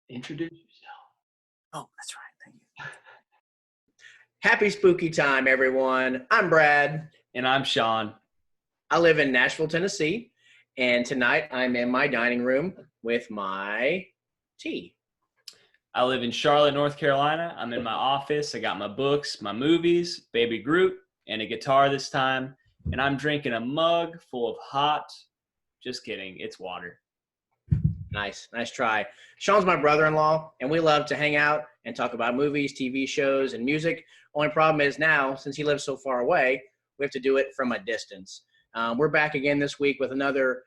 Introduce yourself. Oh, that's right. Thank you. Happy spooky time, everyone. I'm Brad. And I'm Sean. I live in Nashville, Tennessee. And tonight I'm in my dining room with my tea. I live in Charlotte, North Carolina. I'm in my office. I got my books, my movies, Baby Groot, and a guitar this time. And I'm drinking a mug full of hot, just kidding, it's water. Nice try. Sean's my brother-in-law, and we love to hang out and talk about movies, TV shows, and music. Only problem is now, since he lives so far away, we have to do it from a distance. We're back again this week with another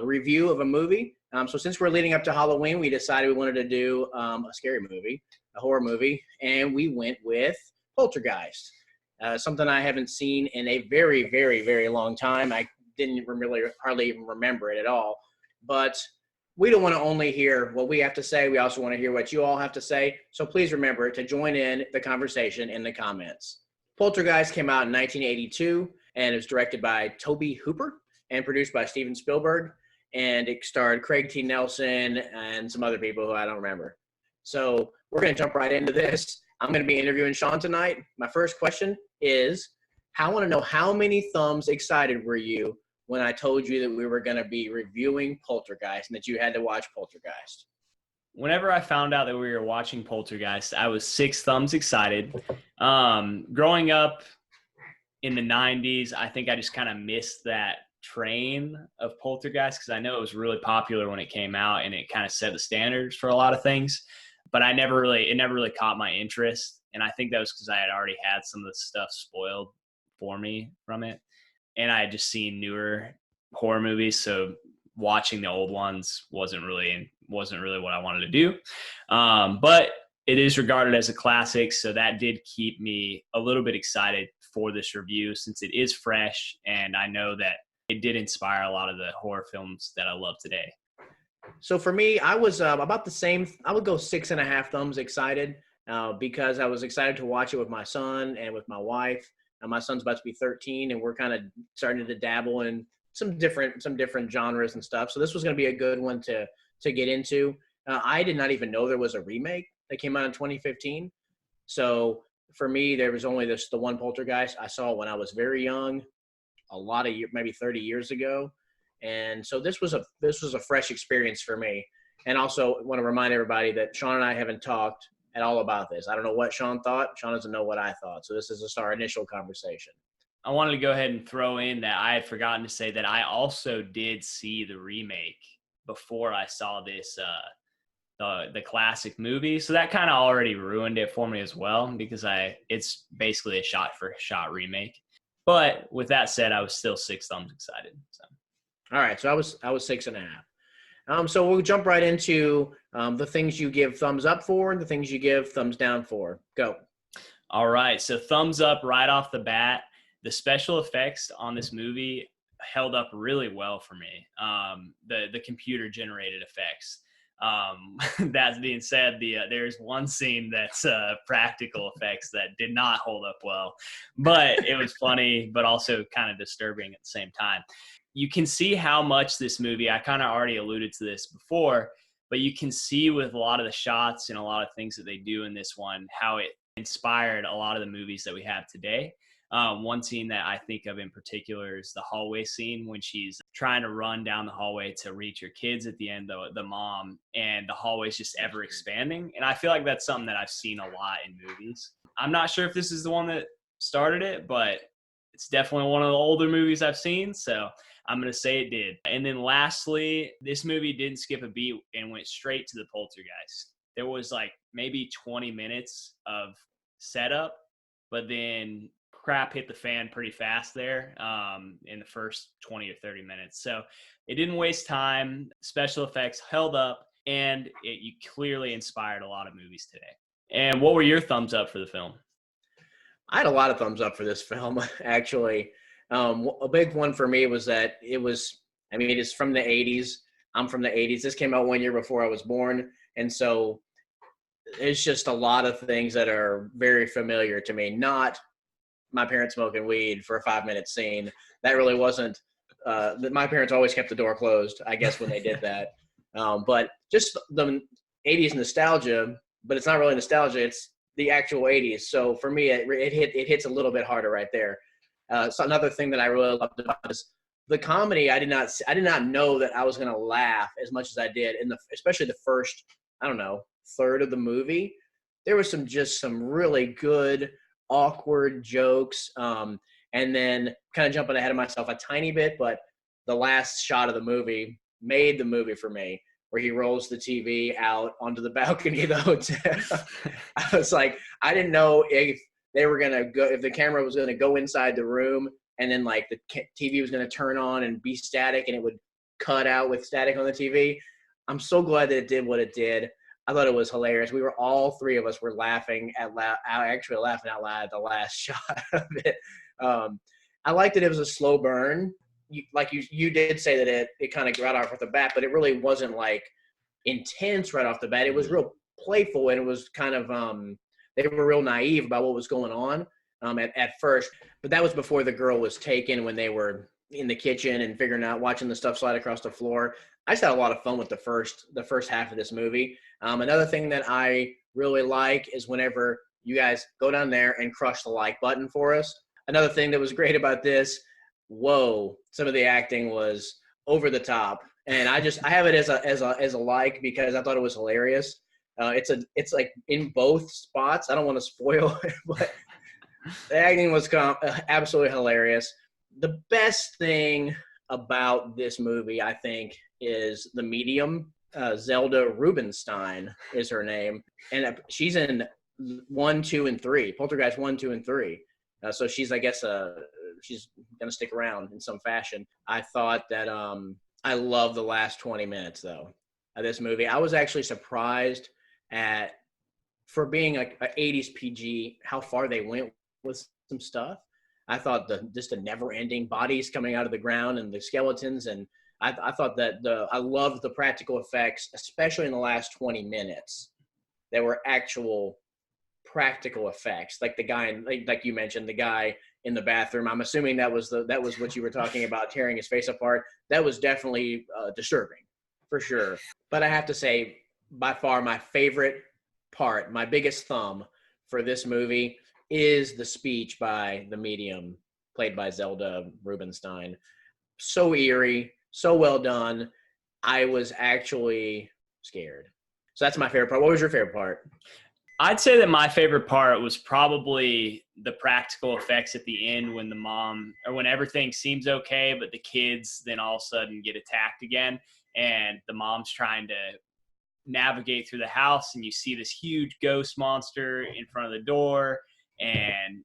review of a movie. So since we're leading up to Halloween, we decided we wanted to do a scary movie, a horror movie, and we went with Poltergeist, something I haven't seen in a very, very, very long time. I didn't really hardly even remember it at all, but we don't want to only hear what we have to say. We also want to hear what you all have to say. So please remember to join in the conversation in the comments. Poltergeist came out in 1982 and it was directed by Tobe Hooper and produced by Steven Spielberg. And it starred Craig T. Nelson and some other people who I don't remember. So we're going to jump right into this. I'm going to be interviewing Sean tonight. My first question is, I want to know how many thumbs excited were you when I told you that we were going to be reviewing Poltergeist and that you had to watch Poltergeist? Whenever I found out that we were watching Poltergeist, I was 6 thumbs excited. Growing up in the 90s, I think I just kind of missed that train of Poltergeist because I know it was really popular when it came out and it kind of set the standards for a lot of things. But it never really caught my interest. And I think that was because I had already had some of the stuff spoiled for me from it. And I had just seen newer horror movies, so watching the old ones wasn't really what I wanted to do. But it is regarded as a classic, so that did keep me a little bit excited for this review since it is fresh, and I know that it did inspire a lot of the horror films that I love today. So for me, I was about the same. I would go 6.5 thumbs excited because I was excited to watch it with my son and with my wife. My son's about to be 13, and we're kind of starting to dabble in some different genres and stuff. So this was going to be a good one to get into. I did not even know there was a remake that came out in 2015. So for me, there was only the one Poltergeist. I saw it when I was very young, maybe 30 years ago. And so this was a fresh experience for me. And also want to remind everybody that Sean and I haven't talked at all about this. I don't know what Sean thought. Sean doesn't know what I thought. So this is just our initial conversation. I wanted to go ahead and throw in that I had forgotten to say that I also did see the remake before I saw this, the classic movie. So that kind of already ruined it for me as well because it's basically a shot for shot remake. But with that said, I was still 6 thumbs excited. So. All right. So I was 6.5. So we'll jump right into the things you give thumbs up for and the things you give thumbs down for. Go. All right. So thumbs up right off the bat. The special effects on this movie held up really well for me. The computer generated effects. That being said, there's one scene that's practical effects that did not hold up well, but it was funny, but also kind of disturbing at the same time. You can see how much this movie, I kind of already alluded to this before, but you can see with a lot of the shots and a lot of things that they do in this one, how it inspired a lot of the movies that we have today. One scene that I think of in particular is the hallway scene when she's trying to run down the hallway to reach her kids at the end, the mom, and the hallway is just ever expanding. And I feel like that's something that I've seen a lot in movies. I'm not sure if this is the one that started it, but it's definitely one of the older movies I've seen. So I'm going to say it did. And then lastly, this movie didn't skip a beat and went straight to the Poltergeist. There was like maybe 20 minutes of setup, but then crap hit the fan pretty fast there in the first 20 or 30 minutes. So it didn't waste time. Special effects held up, and you clearly inspired a lot of movies today. And what were your thumbs up for the film? I had a lot of thumbs up for this film, actually. A big one for me was that it's from the 80s. I'm from the 80s. This came out 1 year before I was born. And so it's just a lot of things that are very familiar to me. Not my parents smoking weed for a 5-minute scene. That really wasn't my parents always kept the door closed, I guess, when they did that. But just 80s nostalgia, but it's not really nostalgia. It's the actual 80s. So for me, it hits a little bit harder right there. So another thing that I really loved about this, the comedy. I did not know that I was going to laugh as much as I did especially the first, I don't know, third of the movie. There was some really good awkward jokes. And then kind of jumping ahead of myself a tiny bit, but the last shot of the movie made the movie for me, where he rolls the TV out onto the balcony of the hotel. I was like, I didn't know if they were going to go, if the camera was going to go inside the room and then like the TV was going to turn on and be static and it would cut out with static on the TV. I'm so glad that it did what it did. I thought it was hilarious. All three of us were laughing out loud at the last shot of it. I liked that it was a slow burn. You did say that it kind of got off the bat, but it really wasn't like intense right off the bat. It was real playful, and it was kind of they were real naive about what was going on at first. But that was before the girl was taken, when they were in the kitchen and watching the stuff slide across the floor. I just had a lot of fun with the first half of this movie. Another thing that I really like is whenever you guys go down there and crush the like button for us. Another thing that was great about this, some of the acting was over the top, and I have it as a like because I thought it was hilarious. It's like in both spots. I don't want to spoil it, but the acting was absolutely hilarious. The best thing about this movie, I think, is the medium. Zelda Rubinstein is her name, and she's in 1, 2, and 3. Poltergeist 1, 2, and 3. So she's, I guess, she's going to stick around in some fashion. I thought that I love the last 20 minutes, though, of this movie. I was actually surprised for being like an 80s PG, how far they went with some stuff. I thought just the never-ending bodies coming out of the ground and the skeletons, and I thought that I loved the practical effects, especially in the last 20 minutes. There were actual practical effects, like the guy, like you mentioned, the guy in the bathroom. I'm assuming that was what you were talking about, tearing his face apart. That was definitely disturbing, for sure. But I have to say, by far, my favorite part, my biggest thumb for this movie is the speech by the medium, played by Zelda Rubinstein. So eerie, so well done. I was actually scared. So that's my favorite part. What was your favorite part? I'd say that my favorite part was probably the practical effects at the end, when the mom, or when everything seems okay, but the kids then all of a sudden get attacked again, and the mom's trying to navigate through the house, and you see this huge ghost monster in front of the door, and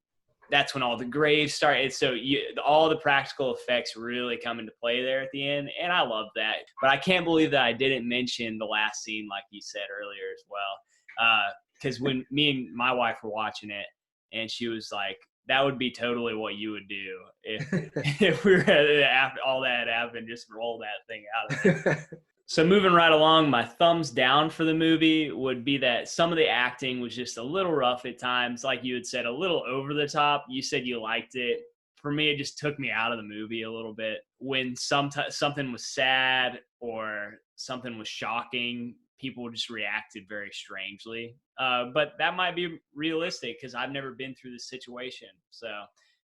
that's when all the graves start. So all the practical effects really come into play there at the end, and I love that. But I can't believe that I didn't mention the last scene, like you said earlier as well. Because when me and my wife were watching it, and she was like, that would be totally what you would do if we were after all that happened, just roll that thing out of there. So moving right along, my thumbs down for the movie would be that some of the acting was just a little rough at times. Like you had said, a little over the top. You said you liked it. For me, it just took me out of the movie a little bit. When something was sad or something was shocking, people just reacted very strangely. But that might be realistic because I've never been through this situation. So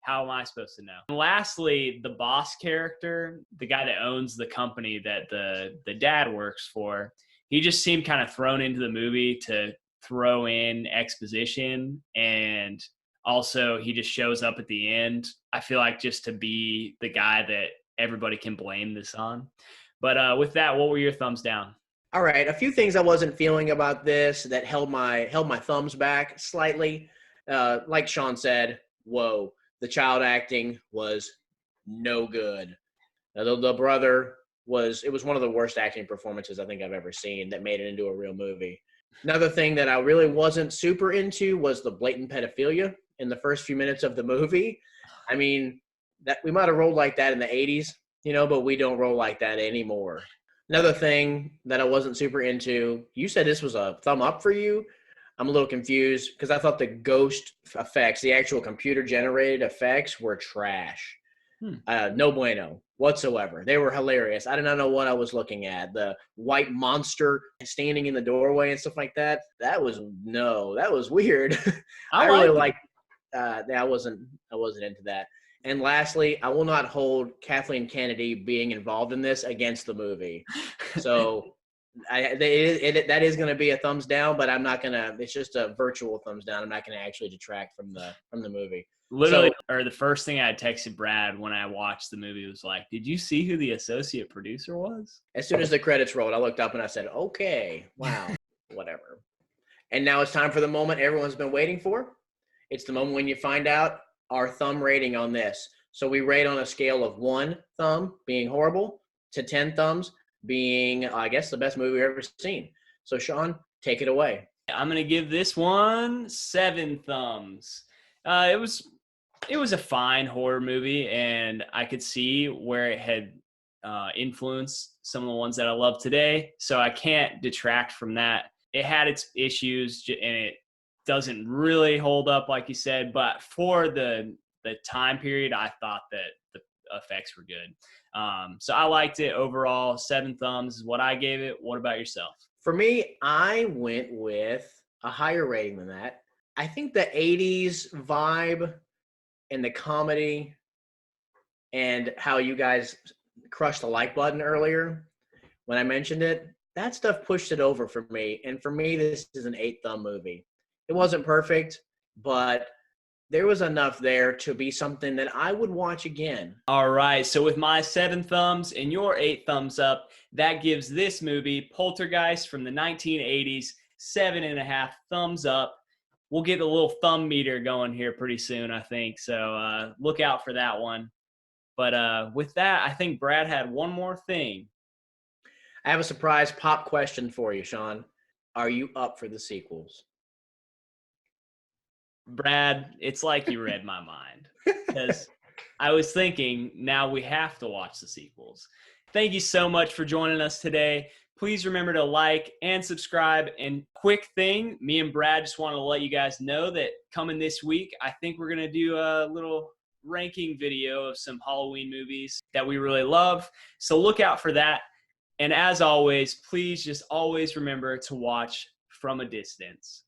how am I supposed to know? And lastly, the boss character, the guy that owns the company that the dad works for, he just seemed kind of thrown into the movie to throw in exposition, and also he just shows up at the end, I feel like, just to be the guy that everybody can blame this on. But with that, what were your thumbs down? All right, a few things I wasn't feeling about this that held my thumbs back slightly. Like Sean said, the child acting was no good. The brother was one of the worst acting performances I think I've ever seen that made it into a real movie. Another thing that I really wasn't super into was the blatant pedophilia in the first few minutes of the movie. I mean, that we might have rolled like that in the 80s, but we don't roll like that anymore. Another thing that I wasn't super into, you said this was a thumb up for you. I'm a little confused because I thought the ghost effects, the actual computer-generated effects, were trash. Hmm. No bueno whatsoever. They were hilarious. I did not know what I was looking at. The white monster standing in the doorway and stuff like that. That was weird. I I really liked it. liked. I wasn't into that. And lastly, I will not hold Kathleen Kennedy being involved in this against the movie. So that is going to be a thumbs down, but I'm not going to. It's just a virtual thumbs down. I'm not going to actually detract from the movie. Literally, So or the first thing I texted Brad when I watched the movie was like, "Did you see who the associate producer was?" as soon as the credits rolled, I looked up and I said, "Okay, wow, whatever." And now it's time for the moment everyone's been waiting for. It's the moment when you find out our thumb rating on this. So we rate on a scale of 1 thumb being horrible to 10 thumbs being, I guess, the best movie we've ever seen. So Sean, take it away. I'm gonna give this one 7 thumbs. It was a fine horror movie, and I could see where it had influenced some of the ones that I love today. So I can't detract from that. It had its issues, and it doesn't really hold up, like you said. But for the time period, I thought that the effects were good. So I liked it overall. 7 thumbs is what I gave it. What about yourself? For me, I went with a higher rating than that. I think the 80s vibe and the comedy and how you guys crushed the like button earlier when I mentioned it, that stuff pushed it over for me. And for me, this is an 8 thumb movie. It wasn't perfect, but there was enough there to be something that I would watch again. All right. So with my 7 thumbs and your 8 thumbs up, that gives this movie, Poltergeist from the 1980s, 7.5 thumbs up. We'll get a little thumb meter going here pretty soon, I think. So look out for that one. But with that, I think Brad had one more thing. I have a surprise pop question for you, Sean. Are you up for the sequels? Brad, it's like you read my mind, because I was thinking now we have to watch the sequels. Thank you so much for joining us today. Please remember to like and subscribe. And quick thing, me and Brad just want to let you guys know that coming this week, I think we're going to do a little ranking video of some Halloween movies that we really love. So look out for that. And as always, please just always remember to watch from a distance.